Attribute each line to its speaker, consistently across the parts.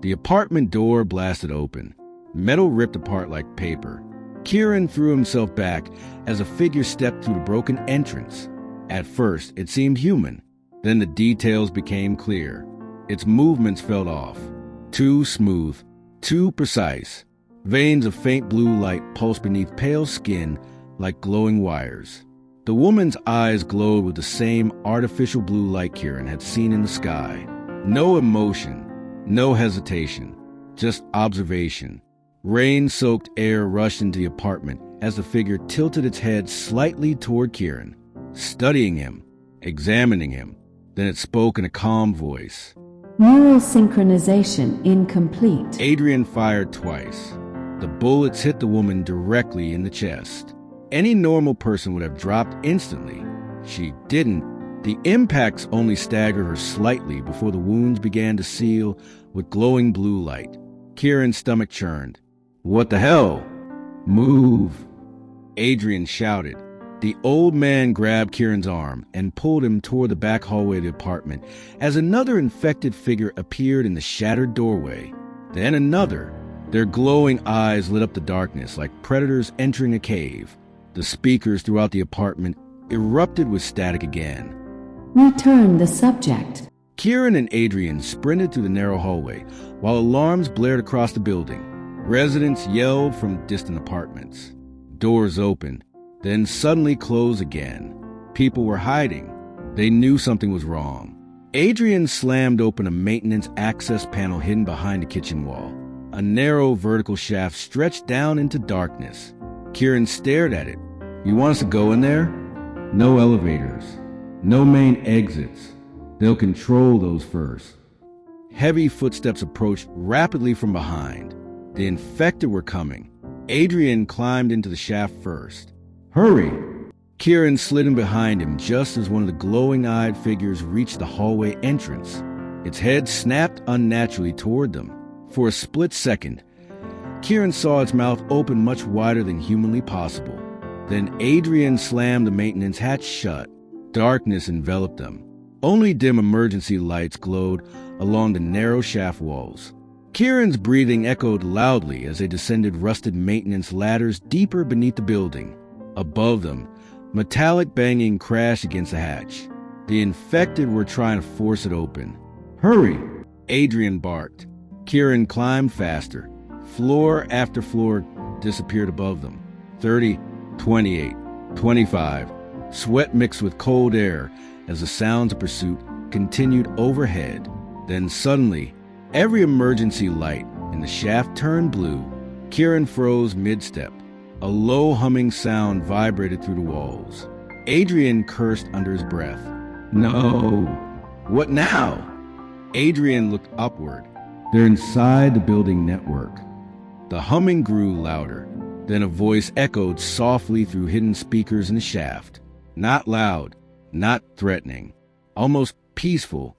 Speaker 1: The apartment door blasted open. Metal ripped apart like paper. Kieran threw himself back as a figure stepped through the broken entrance. At first, it seemed human. Then the details became clear. Its movements felt off. Too smooth, too precise. Veins of faint blue light pulsed beneath pale skin like glowing wires. The woman's eyes glowed with the same artificial blue light Kieran had seen in the sky. No emotion, no hesitation, just observation. Rain-soaked air rushed into the apartment as the figure tilted its head slightly toward Kieran, studying him, examining him. Then it spoke in a calm voice.
Speaker 2: Neural synchronization incomplete.
Speaker 1: Adrian fired twice. The bullets hit the woman directly in the chest. Any normal person would have dropped instantly. She didn't. The impacts only staggered her slightly before the wounds began to seal with glowing blue light. Kieran's stomach churned. "What the hell?" "Move," Adrian shouted. The old man grabbed Kieran's arm and pulled him toward the back hallway of the apartment as another infected figure appeared in the shattered doorway. Then another. Their glowing eyes lit up the darkness like predators entering a cave. The speakers throughout the apartment erupted with static again.
Speaker 2: Return the subject.
Speaker 1: Kieran and Adrian sprinted through the narrow hallway while alarms blared across the building. Residents yelled from distant apartments. Doors opened, then suddenly closed again. People were hiding. They knew something was wrong. Adrian slammed open a maintenance access panel hidden behind the kitchen wall. A narrow vertical shaft stretched down into darkness. Kieran stared at it. "You want us to go in there?" "No elevators. No main exits. They'll control those first." Heavy footsteps approached rapidly from behind. The infected were coming. Adrian climbed into the shaft first. "Hurry!" Kieran slid in behind him just as one of the glowing-eyed figures reached the hallway entrance. Its head snapped unnaturally toward them. For a split second, Kieran saw its mouth open much wider than humanly possible. Then Adrian slammed the maintenance hatch shut. Darkness enveloped them. Only dim emergency lights glowed along the narrow shaft walls. Kieran's breathing echoed loudly as they descended rusted maintenance ladders deeper beneath the building. Above them, metallic banging crashed against the hatch. The infected were trying to force it open. "Hurry!" Adrian barked. Kieran climbed faster. Floor after floor disappeared above them. 30, 28, 25. Sweat mixed with cold air as the sounds of pursuit continued overhead. Then suddenly, every emergency light in the shaft turned blue. Kieran froze mid-step. A low humming sound vibrated through the walls. Adrian cursed under his breath. "No! What now?" Adrian looked upward. "They're inside the building network." The humming grew louder. Then a voice echoed softly through hidden speakers in the shaft. Not loud, not threatening, almost peaceful.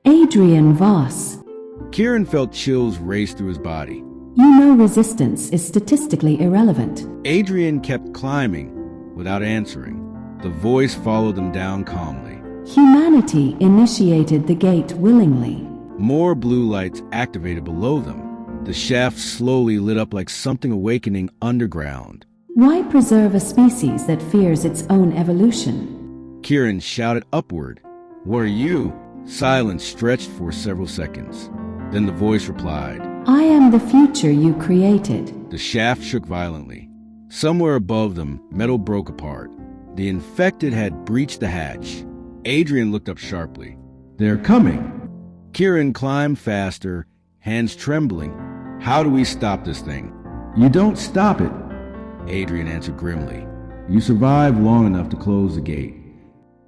Speaker 2: Adrian Voss.
Speaker 1: Kieran felt chills race through his body.
Speaker 2: "You know resistance is statistically irrelevant."
Speaker 1: Adrian kept climbing without answering. The voice followed them down calmly.
Speaker 2: "Humanity initiated the gate willingly."
Speaker 1: More blue lights activated below them. The shaft slowly lit up like something awakening underground.
Speaker 2: "Why preserve a species that fears its own evolution?"
Speaker 1: Kieran shouted upward. "What are you?" Silence stretched for several seconds. Then the voice replied,
Speaker 2: "I am the future you created."
Speaker 1: The shaft shook violently. Somewhere above them, metal broke apart. The infected had breached the hatch. Adrian looked up sharply. "They're coming." Kieran climbed faster, hands trembling. "How do we stop this thing?" "You don't stop it," Adrian answered grimly. "You survive long enough to close the gate."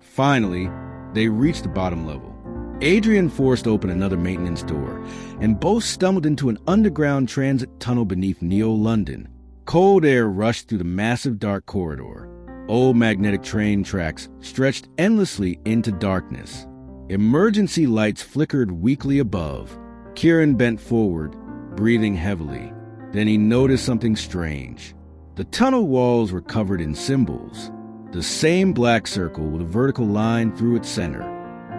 Speaker 1: Finally, they reached the bottom level. Adrian forced open another maintenance door, and both stumbled into an underground transit tunnel beneath Neo-London. Cold air rushed through the massive dark corridor. Old magnetic train tracks stretched endlessly into darkness. Emergency lights flickered weakly above. Kieran bent forward, breathing heavily. Then he noticed something strange. The tunnel walls were covered in symbols. The same black circle with a vertical line through its center.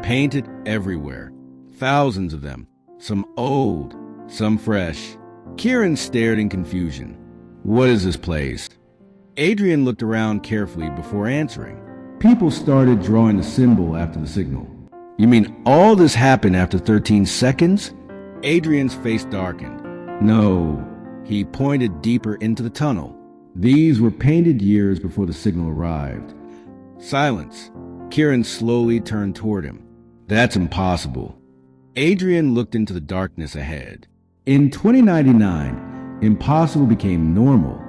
Speaker 1: Painted everywhere. Thousands of them. Some old, Some fresh. Kieran stared in confusion. What is this place? Adrian looked around carefully before answering. People started drawing the symbol after the signal. You mean all this happened after 13 seconds? Adrian's face darkened. No. He pointed deeper into the tunnel. These were painted years before the signal arrived. Silence. Kieran slowly turned toward him. That's impossible. Adrian looked into the darkness ahead. In 2099, impossible became normal.